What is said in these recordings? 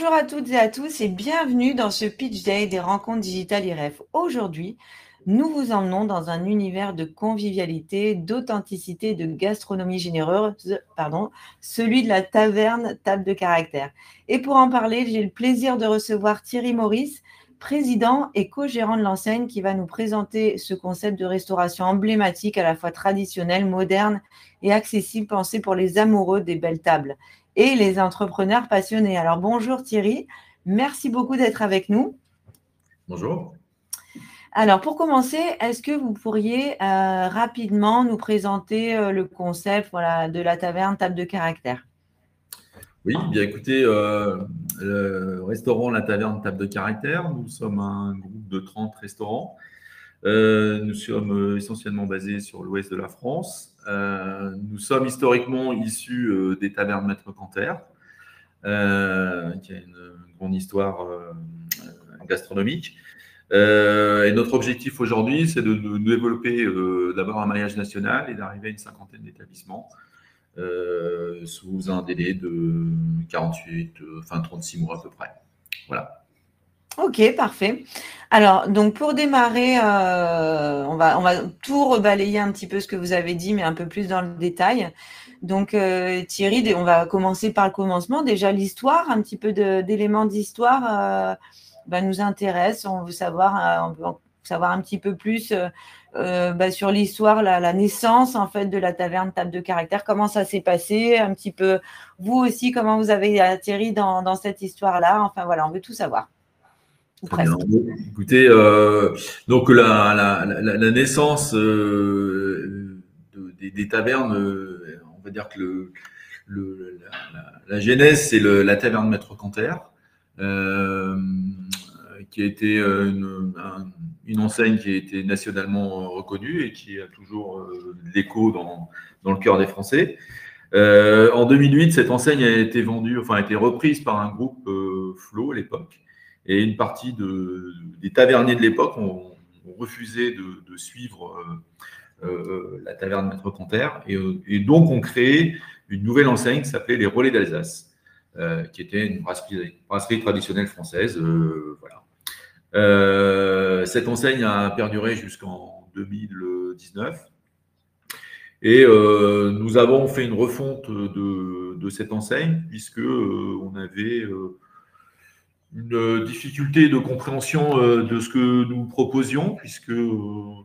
Bonjour à toutes et à tous et bienvenue dans ce Pitch Day des rencontres digitales IREF. Aujourd'hui, nous vous emmenons dans un univers de convivialité, d'authenticité et de gastronomie généreuse, celui de la taverne Table de Caractère. Et pour en parler, j'ai le plaisir de recevoir Thierry Maurice, président et co-gérant de l'enseigne, qui va nous présenter ce concept de restauration emblématique, à la fois traditionnel, moderne et accessible, pensé pour les amoureux des belles tables et les entrepreneurs passionnés. Alors bonjour Thierry, merci beaucoup d'être avec nous. Bonjour. Alors pour commencer, est-ce que vous pourriez rapidement nous présenter le concept de la taverne Table de Caractère? Oui, bien écoutez, le restaurant La Taverne Table de Caractère, nous sommes un groupe de 30 restaurants. Nous sommes essentiellement basés sur l'ouest de la France. Nous sommes historiquement issus des tavernes Maître Canter, qui a une grande histoire gastronomique. Et notre objectif aujourd'hui, c'est de développer d'abord un maillage national et d'arriver à une cinquantaine d'établissements sous un délai de 36 mois à peu près. Voilà. Ok, parfait. Alors, donc pour démarrer, on va tout rebalayer un petit peu ce que vous avez dit, mais un peu plus dans le détail. Donc Thierry, on va commencer par le commencement. Déjà l'histoire, un petit peu d'éléments d'histoire nous intéresse. On veut savoir, un petit peu plus sur l'histoire, la naissance en fait de la taverne Table de Caractère. Comment ça s'est passé, un petit peu vous aussi, comment vous avez atterri dans cette histoire-là. Enfin voilà, on veut tout savoir. Très bien. Écoutez, donc la naissance des tavernes, on va dire que la genèse, c'est la taverne Maître Canter, qui a été une enseigne qui a été nationalement reconnue et qui a toujours l'écho dans le cœur des Français. En 2008, cette enseigne a été vendue, enfin a été reprise par un groupe Flo à l'époque. Et une partie des taverniers de l'époque ont refusé de suivre la taverne Maître Canter et donc ont créé une nouvelle enseigne qui s'appelait les Relais d'Alsace, qui était une brasserie traditionnelle française. Voilà. Cette enseigne a perduré jusqu'en 2019. Et nous avons fait une refonte de cette enseigne puisque on avait une difficulté de compréhension de ce que nous proposions, puisque nos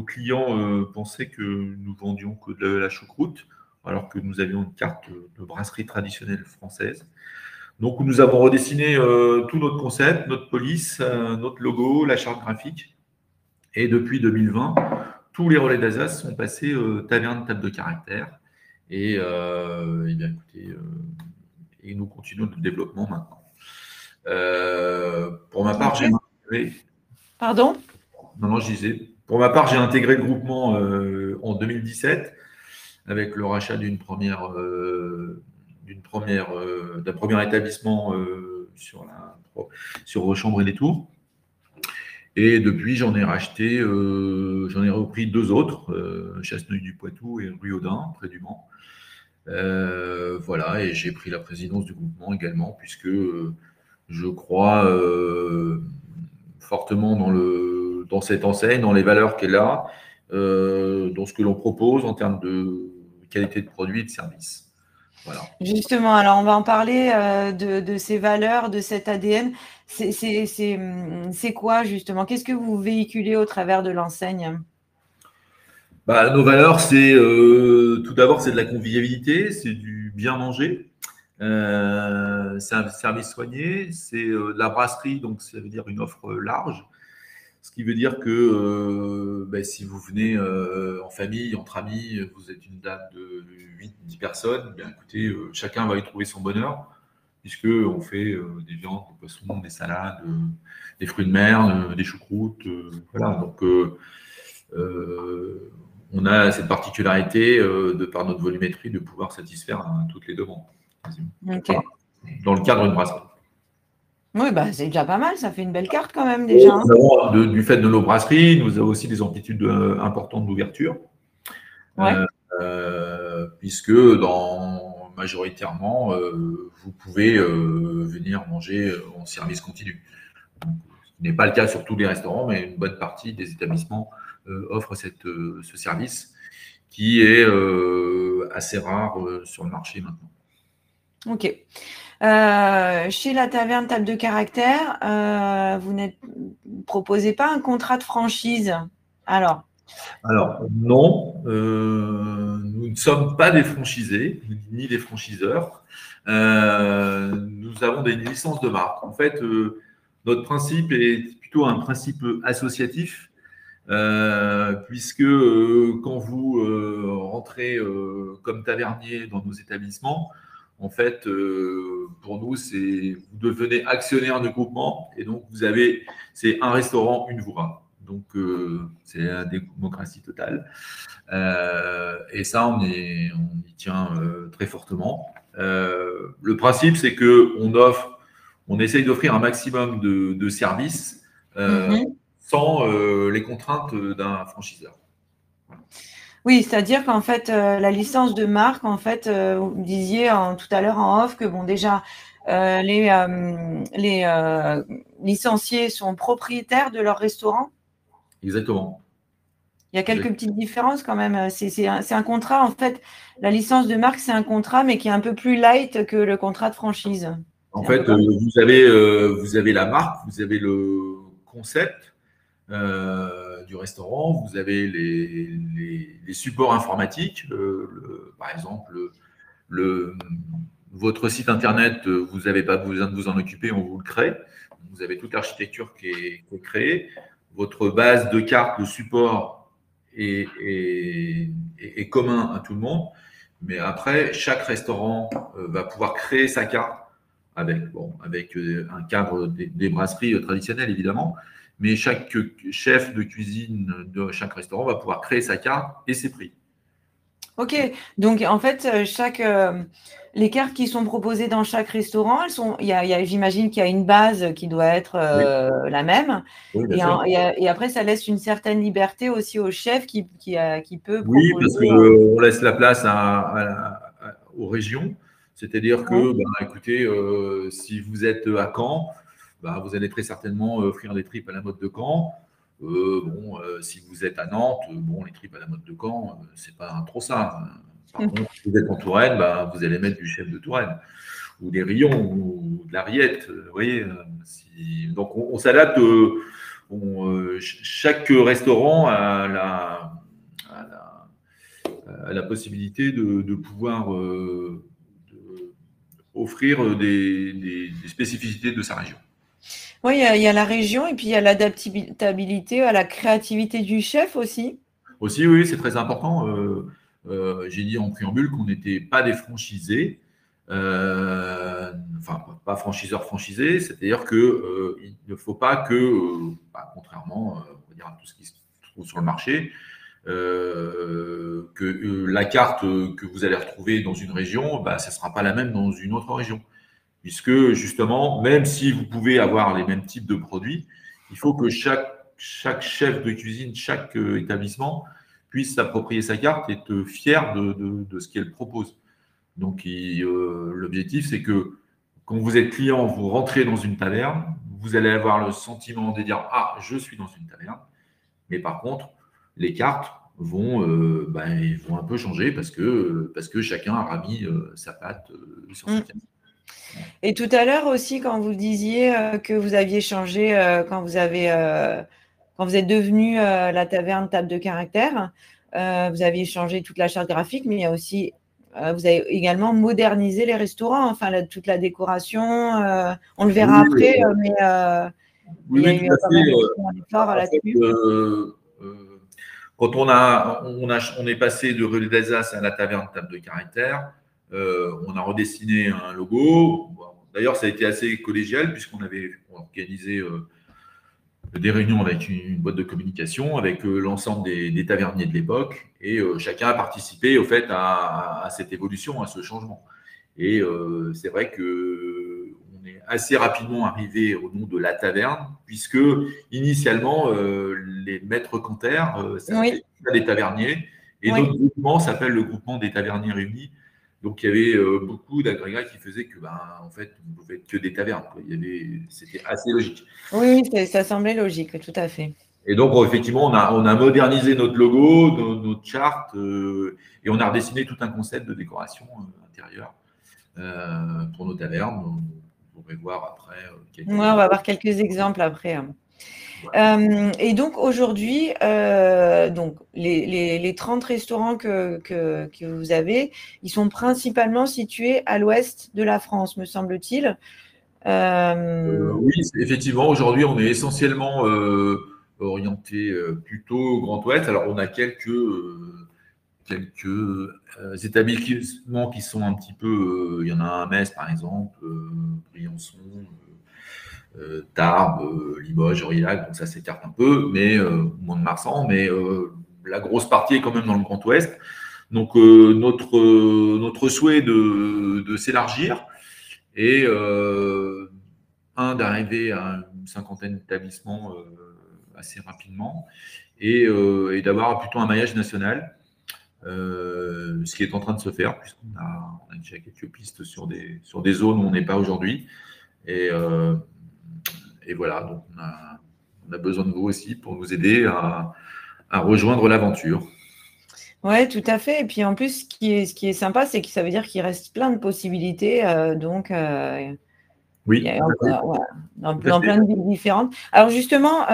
clients pensaient que nous vendions que de la choucroute, alors que nous avions une carte de brasserie traditionnelle française. Donc, nous avons redessiné tout notre concept, notre police, notre logo, la charte graphique. Et depuis 2020, tous les relais d'Alsace sont passés taverne Table de Caractère. Et bien, écoutez, et nous continuons le développement maintenant. Pour ma part, j'ai intégré. Pardon ? Non, je disais. Pour ma part, j'ai intégré le groupement en 2017 avec le rachat d'un premier établissement sur Chambre et les Tours. Et depuis, j'en ai repris deux autres, Chasseneuil-du-Poitou et Ruyaudin, près du Mans. Voilà, et j'ai pris la présidence du groupement également, puisque je crois fortement dans cette enseigne, dans les valeurs qu'elle a, dans ce que l'on propose en termes de qualité de produit et de service. Voilà. Justement, alors on va en parler de ces valeurs, de cet ADN. C'est quoi justement? Qu'est-ce que vous véhiculez au travers de l'enseigne? Nos valeurs, tout d'abord, c'est de la convivialité, c'est du bien manger. C'est un service soigné, c'est de la brasserie, donc ça veut dire une offre large. Ce qui veut dire que si vous venez en famille, entre amis, vous êtes une dame de 8-10 personnes, bien écoutez, chacun va y trouver son bonheur, puisqu'on fait des viandes, des poissons, des salades, des fruits de mer, des choucroutes. Voilà, donc on a cette particularité, de par notre volumétrie, de pouvoir satisfaire toutes les demandes. Okay. Dans le cadre d'une brasserie. Oui, c'est déjà pas mal, ça fait une belle carte quand même déjà. Du fait de nos brasseries, nous avons aussi des amplitudes importantes d'ouverture. Ouais. Puisque dans majoritairement, vous pouvez venir manger en service continu. Donc, ce n'est pas le cas sur tous les restaurants, mais une bonne partie des établissements offrent ce service qui est assez rare sur le marché maintenant. Ok. Chez la taverne Table de Caractère, vous ne proposez pas un contrat de franchise? Alors non, nous ne sommes pas des franchisés, ni des franchiseurs. Nous avons des licences de marque. En fait, notre principe est plutôt un principe associatif, puisque quand vous rentrez comme tavernier dans nos établissements, en fait, pour nous, vous devenez actionnaire du groupement et donc c'est un restaurant, une voix. Donc, c'est la démocratie totale. Et ça, on y tient très fortement. Le principe, c'est on essaye d'offrir un maximum de services sans les contraintes d'un franchiseur. Oui, c'est-à-dire qu'en fait, la licence de marque, en fait, vous me disiez tout à l'heure en off que bon, déjà, les licenciés sont propriétaires de leur restaurant. Exactement. Il y a quelques petites différences quand même. C'est un contrat, en fait, la licence de marque, c'est un contrat, mais qui est un peu plus light que le contrat de franchise. En fait, vous avez la marque, vous avez le concept du restaurant, vous avez les supports informatiques, par exemple, votre site internet, vous n'avez pas besoin de vous en occuper, on vous le crée. Vous avez toute l'architecture qui est créée. Votre base de cartes, le support est commun à tout le monde. Mais après, chaque restaurant va pouvoir créer sa carte avec un cadre des brasseries traditionnelles, évidemment. Mais chaque chef de cuisine de chaque restaurant va pouvoir créer sa carte et ses prix. Ok, donc en fait, les cartes qui sont proposées dans chaque restaurant, j'imagine qu'il y a une base qui doit être la même. Oui, et après, ça laisse une certaine liberté aussi au chef qui peut proposer. Oui, parce qu'on laisse la place aux régions. C'est-à-dire que, écoutez, si vous êtes à Caen, vous allez très certainement offrir des tripes à la mode de Caen. Si vous êtes à Nantes, les tripes à la mode de Caen, c'est pas trop ça. Par contre, si vous êtes en Touraine, vous allez mettre du chef de Touraine ou des rillons ou de la rillette. Vous voyez, donc on s'adapte. Chaque restaurant a la possibilité de pouvoir offrir des spécificités de sa région. Oui, il y a la région et puis il y a l'adaptabilité à la créativité du chef aussi. Aussi, oui, c'est très important. J'ai dit en préambule qu'on n'était pas des franchisés, pas franchiseurs-franchisés, c'est-à-dire qu'il ne faut pas que, contrairement on va dire, à tout ce qui se trouve sur le marché, que la carte que vous allez retrouver dans une région, ça ne sera pas la même dans une autre région. Puisque justement, même si vous pouvez avoir les mêmes types de produits, il faut que chaque chef de cuisine, chaque établissement puisse s'approprier sa carte et être fier de ce qu'elle propose. Donc, l'objectif, c'est que quand vous êtes client, vous rentrez dans une taverne, vous allez avoir le sentiment de dire « Ah, je suis dans une taverne ». Mais par contre, les cartes vont un peu changer parce que chacun a mis sa patte sur sa carte. Et tout à l'heure aussi, quand vous disiez que vous aviez changé, quand vous êtes devenu la taverne Table de Caractère, vous aviez changé toute la charte graphique, mais il y a aussi, vous avez également modernisé les restaurants, toute la décoration. On le verra après, mais il y a eu quand même un effort là-dessus. Quand on est passé de Relais d'Alsace à la taverne Table de Caractère, on a redessiné un logo. D'ailleurs, ça a été assez collégial puisqu'on avait organisé des réunions avec une boîte de communication, avec l'ensemble des taverniers de l'époque, et chacun a participé au fait à cette évolution, à ce changement. Et c'est vrai que on est assez rapidement arrivé au nom de la taverne, puisque initialement les maîtres cantaires s'appelaient les taverniers, et notre groupement s'appelle le groupement des taverniers réunis. Donc, il y avait beaucoup d'agrégats qui faisaient que, en fait, on ne pouvait être que des tavernes, quoi. C'était assez logique. Oui, ça semblait logique, tout à fait. Et donc, effectivement, on a modernisé notre logo, notre charte, et on a redessiné tout un concept de décoration intérieure pour nos tavernes. On pourrait voir après quelques Ouais, on va voir quelques exemples après. Et donc aujourd'hui, donc les 30 restaurants que vous avez, ils sont principalement situés à l'ouest de la France, me semble-t-il. Oui, effectivement, aujourd'hui, on est essentiellement orienté plutôt Grand Ouest. Alors, on a quelques établissements qui sont un petit peu. Il y en a un à Metz, par exemple, Briançon, Tarbes, Limoges, Aurillac, donc ça s'écarte un peu, mais moins de Marsan, mais la grosse partie est quand même dans le Grand Ouest. Donc, notre souhait de s'élargir et d'arriver à une cinquantaine d'établissements assez rapidement et d'avoir plutôt un maillage national, ce qui est en train de se faire puisqu'on a déjà quelques pistes sur des zones où on n'est pas aujourd'hui. Et voilà, donc on a besoin de vous aussi pour nous aider à rejoindre l'aventure. Oui, tout à fait. Et puis en plus, ce qui est sympa, c'est que ça veut dire qu'il reste plein de possibilités. Donc, il y Oui, a tout à fait. encore, voilà, Tout à dans fait. plein de villes différentes. Alors justement,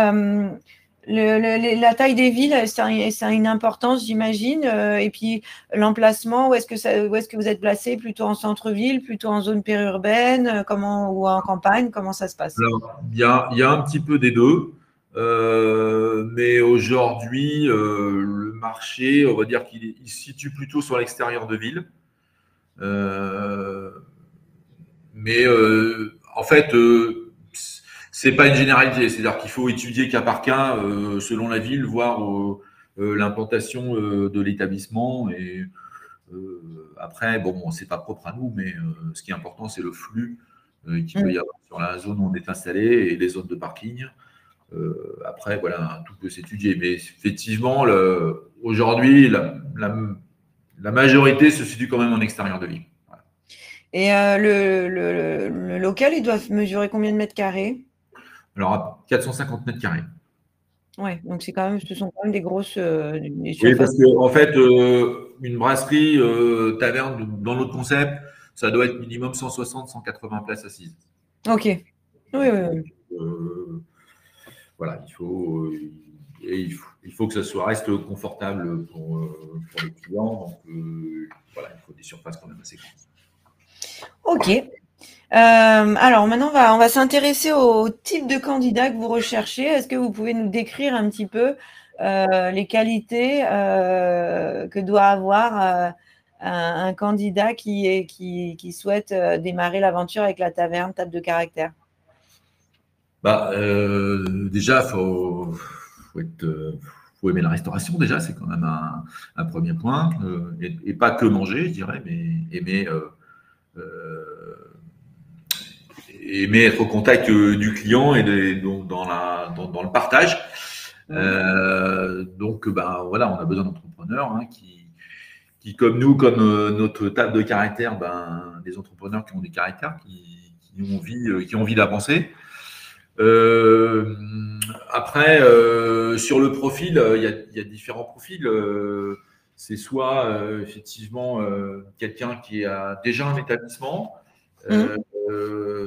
la taille des villes, ça a une importance, j'imagine. Et puis l'emplacement, où est-ce que vous êtes placé? Plutôt en centre-ville, plutôt en zone périurbaine, ou en campagne? Comment ça se passe? Alors, il y a un petit peu des deux. Mais aujourd'hui, le marché, on va dire il se situe plutôt sur l'extérieur de ville. Euh, mais en fait, c'est pas une généralité. C'est-à-dire qu'il faut étudier cas par cas, selon la ville, voir l'implantation de l'établissement. Et après, bon, c'est pas propre à nous, mais ce qui est important, c'est le flux qu'il peut y avoir sur la zone où on est installé et les zones de parking. Après, voilà, tout peut s'étudier. Mais effectivement, aujourd'hui, la majorité se situe quand même en extérieur de ville. Voilà. Et le local, il doit mesurer combien de mètres carrés? Alors, à 450 mètres carrés. Ouais, donc ce sont quand même des Oui, surfaces. parce que en fait, une brasserie, taverne, dans notre concept, ça doit être minimum 160-180 places assises. Ok. Oui, oui, oui. Euh, voilà, il faut que ça reste confortable pour les clients. Donc, voilà, il faut des surfaces quand même assez grandes. Ok. Alors maintenant, on va s'intéresser au type de candidat que vous recherchez. Est-ce que vous pouvez nous décrire un petit peu les qualités que doit avoir un candidat qui souhaite démarrer l'aventure avec la taverne Table de Caractère? Déjà, faut aimer la restauration. Déjà, c'est quand même un premier point, et pas que manger, je dirais, mais euh, aimer être au contact du client et donc dans le partage. Donc, voilà, on a besoin d'entrepreneurs qui, comme nous, comme notre table de caractère, des entrepreneurs qui ont des caractères, qui ont envie d'avancer. Euh, Après, sur le profil, il y a différents profils. C'est soit effectivement quelqu'un qui a déjà un établissement, euh,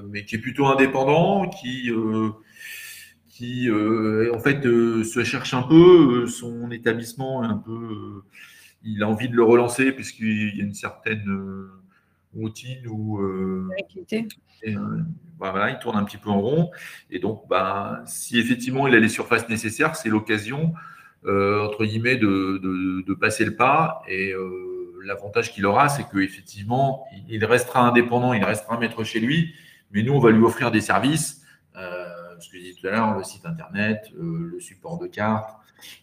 mais qui est plutôt indépendant, qui en fait se cherche un peu son établissement, un peu, il a envie de le relancer puisqu'il y a une certaine routine où Équité. et, voilà, il tourne un petit peu en rond. Et donc, si effectivement il a les surfaces nécessaires, c'est l'occasion, entre guillemets, de passer le pas. Et l'avantage qu'il aura, c'est qu'effectivement, il restera indépendant, il restera maître chez lui, mais nous, on va lui offrir des services. Ce que je disais tout à l'heure, le site internet, le support de cartes,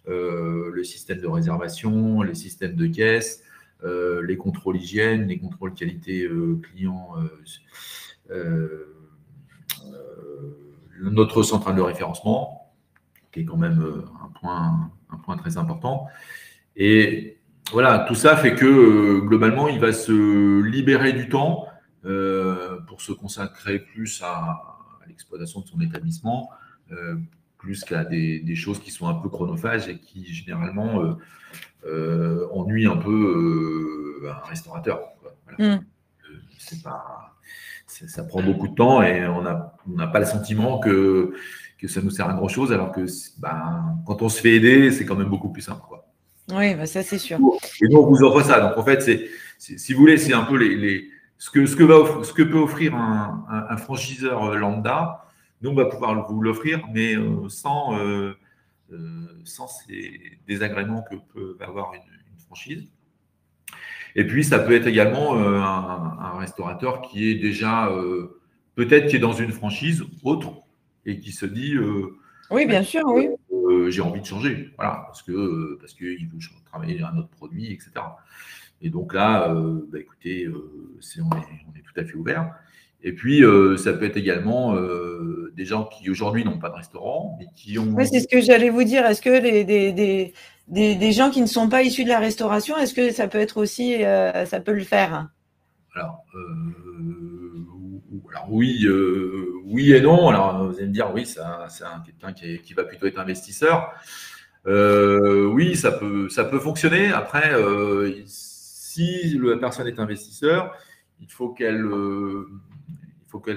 le système de réservation, les systèmes de caisse, les contrôles hygiène, les contrôles qualité client. Notre centrale de référencement, qui est quand même un point très important. Et voilà, tout ça fait que globalement, il va se libérer du temps pour se consacrer plus à l'exploitation de son établissement, plus qu'à des choses qui sont un peu chronophages et qui généralement ennuient un peu un restaurateur, quoi. Voilà. C'est pas, ça prend beaucoup de temps et on n'a pas le sentiment que ça nous sert à grand chose, alors que quand on se fait aider, c'est quand même beaucoup plus simple, quoi. Oui, bah ça c'est sûr. Et nous, on vous offre ça. Donc, en fait, si vous voulez, c'est un peu ce que peut offrir un franchiseur lambda. Nous, on va pouvoir vous l'offrir, mais sans ces désagréments que peut avoir une franchise. Et puis, ça peut être également un restaurateur qui est déjà, peut-être qui est dans une franchise autre et qui se dit, Oui, bien sûr, oui. j'ai envie de changer, voilà, parce qu'il veut travailler un autre produit, etc. Et donc là, écoutez, on est tout à fait ouvert. Et puis, ça peut être également des gens qui aujourd'hui n'ont pas de restaurant, mais qui ont… Oui, c'est ce que j'allais vous dire. Est-ce que des gens qui ne sont pas issus de la restauration, est-ce que ça peut être aussi, ça peut le faire? Alors oui, oui et non. Alors vous allez me dire, oui, c'est quelqu'un qui va plutôt être investisseur. Oui, ça peut fonctionner. Après, si la personne est investisseur, il faut qu'elle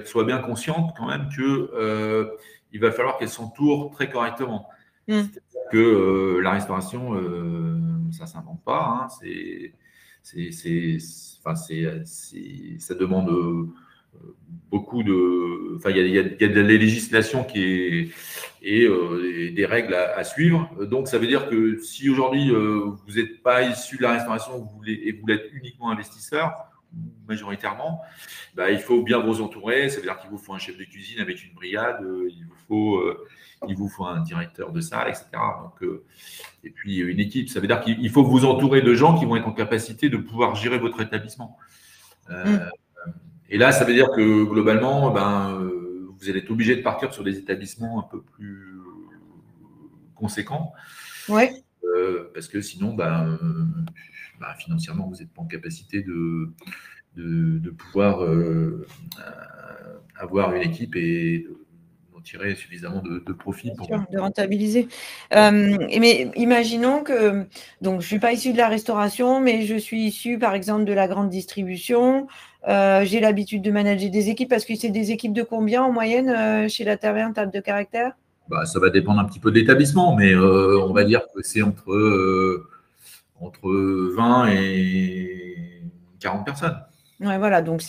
soit bien consciente quand même que il va falloir qu'elle s'entoure très correctement. C'est-à-dire que la restauration, ça s'invente pas, hein. Ça demande beaucoup de… Enfin, il y a de la législation et des règles à suivre. Donc, ça veut dire que si aujourd'hui, vous n'êtes pas issu de la restauration et vous êtes uniquement investisseur, majoritairement, il faut bien vous entourer. Ça veut dire qu'il vous faut un chef de cuisine avec une brigade, il vous faut un directeur de salle, etc. Donc, et puis une équipe. Ça veut dire qu'il faut vous entourer de gens qui vont être en capacité de pouvoir gérer votre établissement. Et là, ça veut dire que globalement, vous allez être obligé de partir sur des établissements un peu plus conséquents. Ouais. Parce que sinon, financièrement, vous n'êtes pas en capacité de pouvoir avoir une équipe et d'en tirer suffisamment de profit Bien pour… sûr, de rentabiliser. Mais imaginons que, donc je ne suis pas issue de la restauration, mais je suis issue, par exemple, de la grande distribution. J'ai l'habitude de manager des équipes, parce que c'est des équipes de combien en moyenne chez La Taverne Table de Caractère? Ça va dépendre un petit peu de l'établissement, mais on va dire que c'est entre 20 et 40 personnes. Ouais, voilà, donc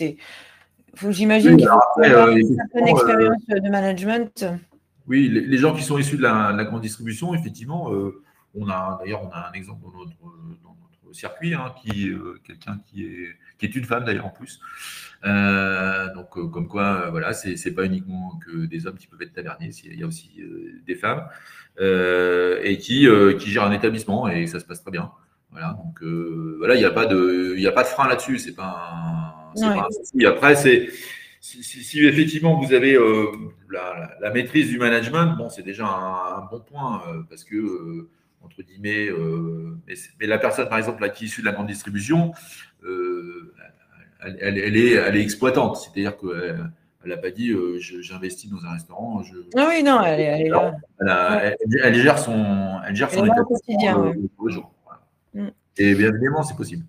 j'imagine qu'il faut avoir une certaine expérience de management. Oui, les gens qui sont issus de la grande distribution, effectivement, on a un exemple dans notre circuit, hein, quelqu'un qui est une femme d'ailleurs en plus. Donc, comme quoi, voilà, c'est pas uniquement que des hommes qui peuvent être taverniers, il y a aussi des femmes et qui gèrent un établissement et ça se passe très bien. Voilà, donc voilà, il n'y a pas de frein là-dessus. C'est pas un souci. Après, si effectivement vous avez la maîtrise du management, bon, c'est déjà un bon point parce que entre guillemets, mais la personne par exemple là, qui est issue de la grande distribution, elle est exploitante, c'est-à-dire qu'elle n'a pas dit j'investis dans un restaurant. Ah oui, non, elle est là. Elle gère son établissement au quotidien. le jour. Voilà. Et bien évidemment, c'est possible.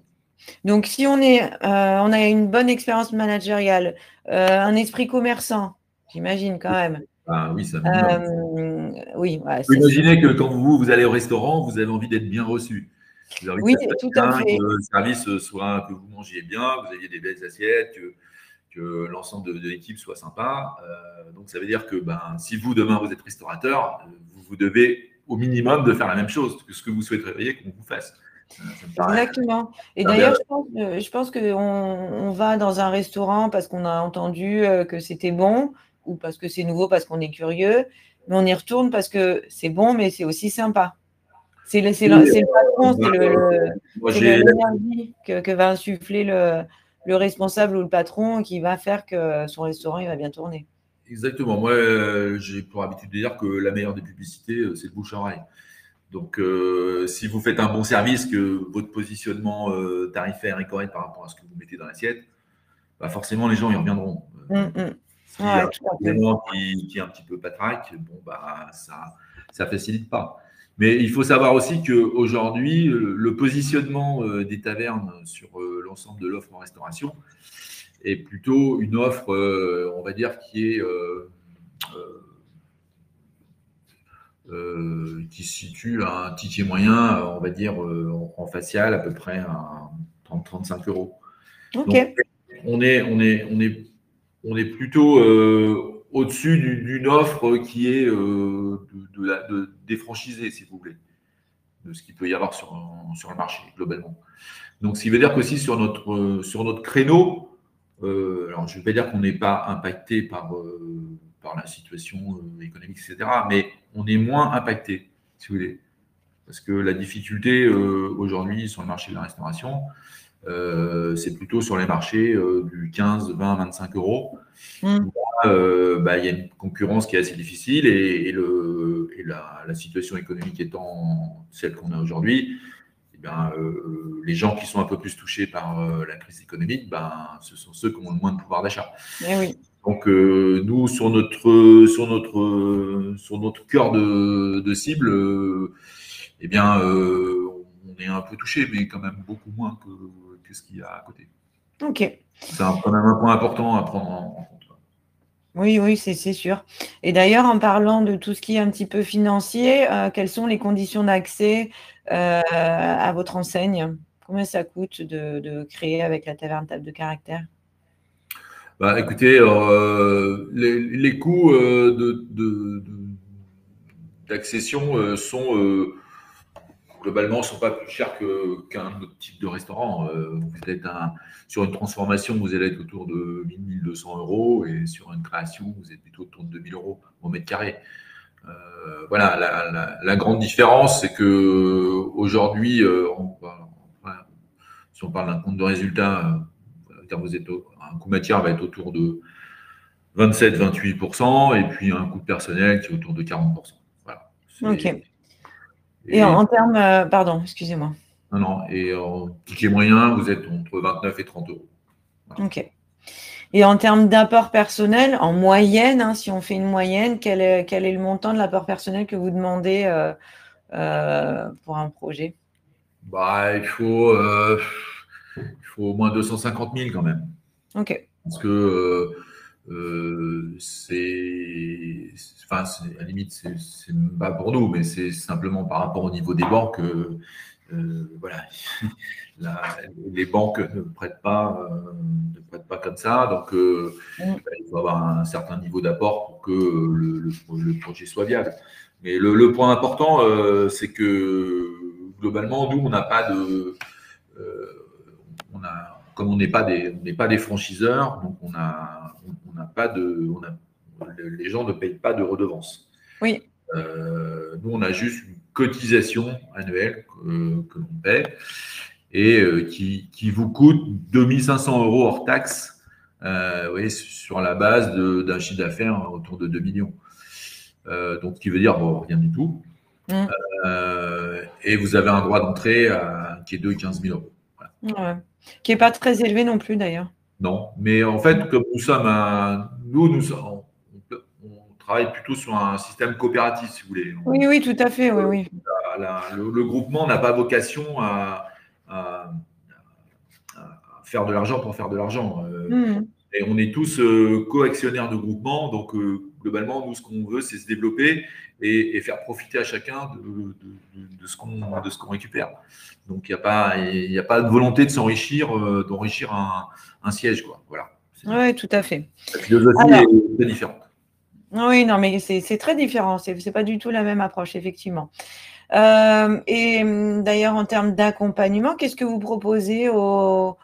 Donc, si on a une bonne expérience managériale, un esprit commerçant, j'imagine quand même. Oui, ça oui, ouais, imaginez que quand vous allez au restaurant, vous avez envie d'être bien reçu. Vous avez envie oui, que ça se tout passe à bien, fait. que le service soit, que vous mangiez bien, que vous ayez des belles assiettes, que l'ensemble de l'équipe soit sympa. Donc, ça veut dire que si vous, demain, vous êtes restaurateur, vous devez au minimum de faire la même chose que ce que vous souhaiteriez qu'on vous fasse. Exactement. Et d'ailleurs, je pense qu'on va dans un restaurant parce qu'on a entendu que c'était bon, ou parce que c'est nouveau, parce qu'on est curieux, mais on y retourne parce que c'est bon, mais c'est aussi sympa. C'est le patron, c'est l'énergie que va insuffler le responsable ou le patron qui va faire que son restaurant il va bien tourner. Exactement. Moi, j'ai pour habitude de dire que la meilleure des publicités, c'est le bouche à oreille. Donc, si vous faites un bon service, que votre positionnement tarifaire est correct par rapport à ce que vous mettez dans l'assiette, bah forcément, les gens y reviendront. S'il y a Ouais, un tout à fait. élément qui est un petit peu patraque, bon, bah, ça facilite pas. Mais il faut savoir aussi qu'aujourd'hui, le positionnement des tavernes sur l'ensemble de l'offre en restauration est plutôt une offre, on va dire, qui se situe à un ticket moyen, on va dire, en facial, à peu près à 30-35 euros. Ok. Donc, on est plutôt au-dessus d'une offre qui est défranchisée, si vous voulez, de ce qu'il peut y avoir sur le marché, globalement. Donc, ce qui veut dire qu'aussi sur notre créneau, alors je ne vais pas dire qu'on n'est pas impacté par la situation économique, etc., mais on est moins impacté, si vous voulez. Parce que la difficulté aujourd'hui sur le marché de la restauration, c'est plutôt sur les marchés du 15, 20, 25 euros. Mm. Bah, il y a une concurrence qui est assez difficile et la situation économique étant celle qu'on a aujourd'hui, eh bien, les gens qui sont un peu plus touchés par la crise économique, ben, ce sont ceux qui ont le moins de pouvoir d'achat. Eh oui. Donc, nous, sur notre cœur de cible, eh bien, on est un peu touché, mais quand même beaucoup moins que ce qu'il y a à côté. Ok. C'est quand même un point important à prendre en compte. Oui, oui, c'est sûr. Et d'ailleurs, en parlant de tout ce qui est un petit peu financier, quelles sont les conditions d'accès à votre enseigne? Combien ça coûte de créer avec la taverne Table de Caractère? Bah, écoutez, les coûts d'accession globalement, ne sont pas plus chers qu'un autre type de restaurant. Vous êtes sur une transformation, vous allez être autour de 1000, 1200 euros et sur une création, vous êtes plutôt autour de 2000 euros au mètre carré. Voilà, la grande différence, c'est que aujourd'hui, si on parle d'un compte de résultat, un coût matière va être autour de 27-28% et puis un coût de personnel qui est autour de 40%. Voilà. Ok. Et Et, en termes, pardon, excusez-moi. non, non, et en ticket moyen, vous êtes entre 29 et 30 euros. Voilà. Ok. Et en termes d'apport personnel, en moyenne, hein, si on fait une moyenne, quel est le montant de l'apport personnel que vous demandez pour un projet? Bah, il faut au moins 250 000 quand même. Ok. Parce que enfin, à la limite, c'est pas pour nous, mais c'est simplement par rapport au niveau des banques. Voilà, les banques ne prêtent pas comme ça. Donc, Mm. il faut avoir un certain niveau d'apport pour que le projet soit viable. Mais le point important, c'est que globalement, nous, on n'a pas de. Comme on n'est pas des franchiseurs, donc on n'a pas les gens ne payent pas de redevance. Oui. Nous, on a juste une cotisation annuelle que l'on paie et qui vous coûte 2500 euros hors taxe, oui, sur la base d'un chiffre d'affaires autour de 2 millions. Donc, ce qui veut dire bon, rien du tout. Mm. Et vous avez un droit d'entrée qui est de 15 000 euros. Voilà. Ouais. Qui n'est pas très élevé non plus d'ailleurs. Non, mais en fait, comme nous sommes on travaille plutôt sur un système coopératif, si vous voulez. Oui, oui, tout à fait, oui, oui. Le groupement n'a pas vocation à faire de l'argent pour faire de l'argent. Mm. Et on est tous co-actionnaires de groupement, donc globalement, nous, ce qu'on veut, c'est se développer et faire profiter à chacun de ce qu'on récupère. Donc, il n'y a pas de volonté de s'enrichir, d'enrichir un siège, quoi. Voilà. Oui, tout à fait. La philosophie Alors, est très différente. oui, non, mais c'est très différent. C'est pas du tout la même approche, effectivement. Et d'ailleurs, en termes d'accompagnement, qu'est-ce que vous proposez aux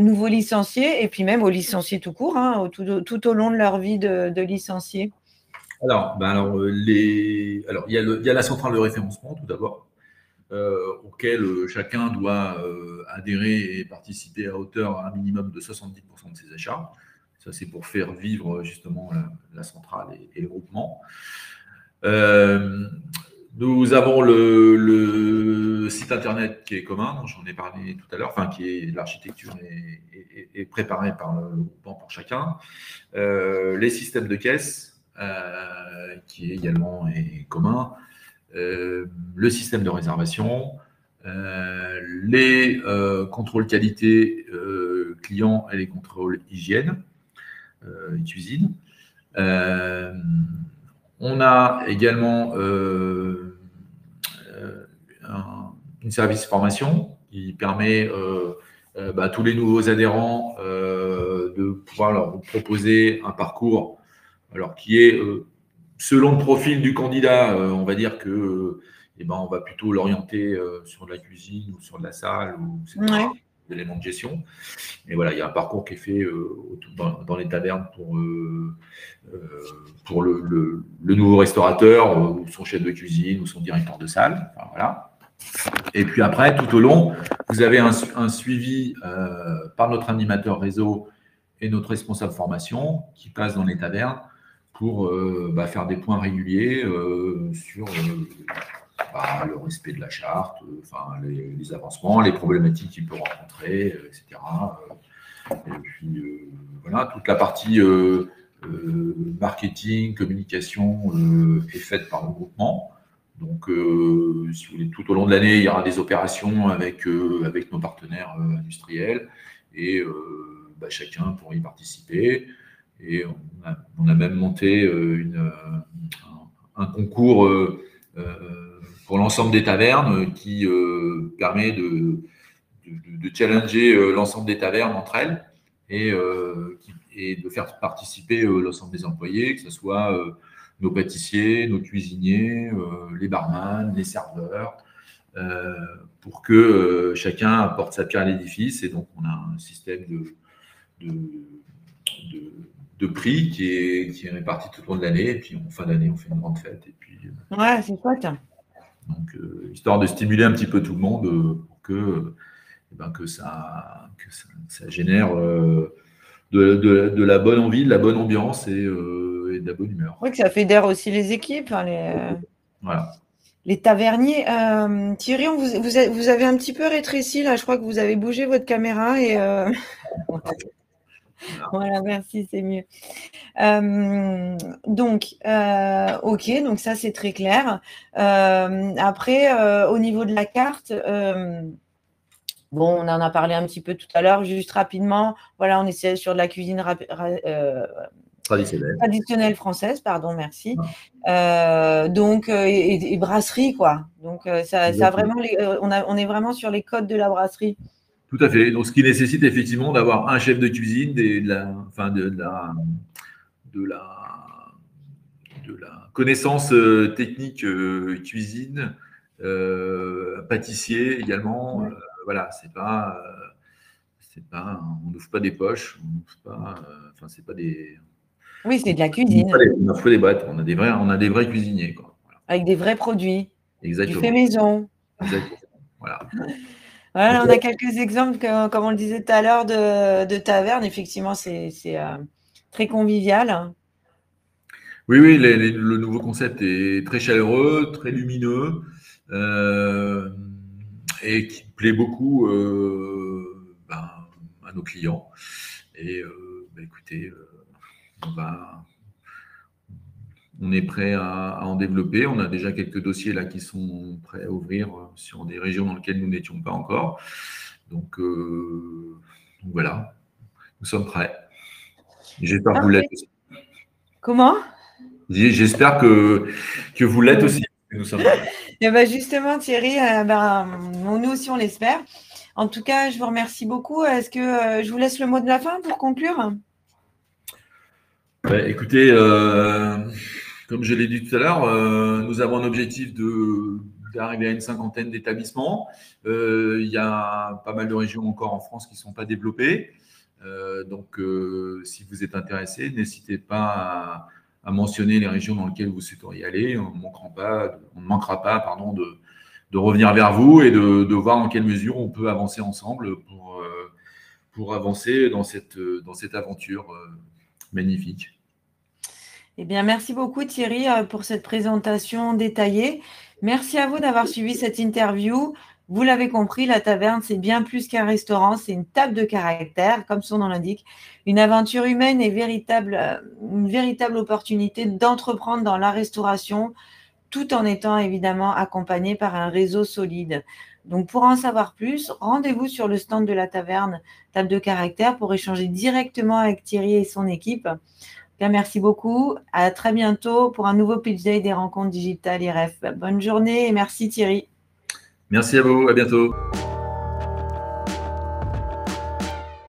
nouveaux licenciés et puis même aux licenciés tout court, hein, tout au long de leur vie de licenciés? Il y a la centrale de référencement, tout d'abord, auquel chacun doit adhérer et participer à hauteur à un minimum de 70% de ses achats. Ça, c'est pour faire vivre justement la centrale et le groupement. Nous avons le site internet qui est commun, dont j'en ai parlé tout à l'heure, enfin qui est l'architecture est préparée par le groupement pour chacun. Les systèmes de caisse, qui est également est commun. Le système de réservation, les contrôles qualité client et les contrôles hygiène et cuisine. On a également une service formation qui permet à tous les nouveaux adhérents de pouvoir leur proposer un parcours alors qui est selon le profil du candidat, on va dire que on va plutôt l'orienter sur de la cuisine ou sur de la salle ou Ouais. des éléments de gestion. Et voilà, il y a un parcours qui est fait dans les tavernes pour le nouveau restaurateur ou son chef de cuisine ou son directeur de salle. Enfin, voilà. Et puis après, tout au long, vous avez un suivi par notre animateur réseau et notre responsable formation qui passe dans les tavernes pour faire des points réguliers sur le respect de la charte, les avancements, les problématiques qu'il peut rencontrer, etc. Et puis voilà, toute la partie marketing, communication est faite par le groupement. Donc, si vous voulez, tout au long de l'année, il y aura des opérations avec nos partenaires industriels et chacun pourra y participer. Et on a même monté un concours pour l'ensemble des tavernes qui permet de challenger l'ensemble des tavernes entre elles et de faire participer l'ensemble des employés, que ce soit nos pâtissiers, nos cuisiniers, les barman, les serveurs, pour que chacun apporte sa pierre à l'édifice. Et donc, on a un système de prix qui est réparti tout au long de l'année. Et puis, en fin d'année, on fait une grande fête. Et puis, ouais, c'est chouette. Donc, histoire de stimuler un petit peu tout le monde pour que ça génère de la bonne envie, de la bonne ambiance et de la bonne humeur. Oui, que ça fédère aussi les équipes, Voilà. Les taverniers. Thierry, vous avez un petit peu rétréci là. Je crois que vous avez bougé votre caméra et voilà, merci, c'est mieux. Ok, donc ça c'est très clair. Après, au niveau de la carte, bon, on en a parlé un petit peu tout à l'heure, juste rapidement. Voilà, on essaie sur de la cuisine traditionnelle française, pardon, merci. Donc, et brasserie, quoi. Donc, ça vraiment, on est vraiment sur les codes de la brasserie. Tout à fait. Donc, ce qui nécessite effectivement d'avoir un chef de cuisine, de la connaissance technique cuisine, pâtissier également. Ouais. Voilà, on n'ouvre pas des poches, on n'ouvre pas, c'est pas des. Oui, c'est de la cuisine. On n'ouvre pas des boîtes, on a des vrais cuisiniers, quoi. Voilà. Avec des vrais produits. Exactement. Du fait maison. Exactement. Voilà. Voilà, on a quelques exemples, comme on le disait tout à l'heure, de tavernes. Effectivement, c'est très convivial. Oui, le nouveau concept est très chaleureux, très lumineux et qui plaît beaucoup à nos clients. Et écoutez, on est prêt à en développer. On a déjà quelques dossiers là qui sont prêts à ouvrir sur des régions dans lesquelles nous n'étions pas encore. Donc voilà, nous sommes prêts. J'espère que vous l'êtes aussi. Comment ? J'espère que vous l'êtes aussi. Nous sommes prêts. Et ben justement, Thierry, nous aussi, on l'espère. En tout cas, je vous remercie beaucoup. Est-ce que je vous laisse le mot de la fin pour conclure ? Écoutez, comme je l'ai dit tout à l'heure, nous avons un objectif d'arriver à une cinquantaine d'établissements. Il y a pas mal de régions encore en France qui ne sont pas développées. Donc, si vous êtes intéressé, n'hésitez pas à mentionner les régions dans lesquelles vous souhaiteriez aller. On ne manquera pas de revenir vers vous et de voir dans quelle mesure on peut avancer ensemble pour avancer dans cette aventure magnifique. Eh bien, merci beaucoup Thierry pour cette présentation détaillée. Merci à vous d'avoir suivi cette interview. Vous l'avez compris, la taverne, c'est bien plus qu'un restaurant, c'est une table de caractère, comme son nom l'indique, une aventure humaine et une véritable opportunité d'entreprendre dans la restauration, tout en étant évidemment accompagné par un réseau solide. Donc, pour en savoir plus, rendez-vous sur le stand de la taverne, table de caractère, pour échanger directement avec Thierry et son équipe. Bien, merci beaucoup. À très bientôt pour un nouveau Pitch Day des rencontres digitales IRF. Bonne journée et merci Thierry. Merci à vous, à bientôt.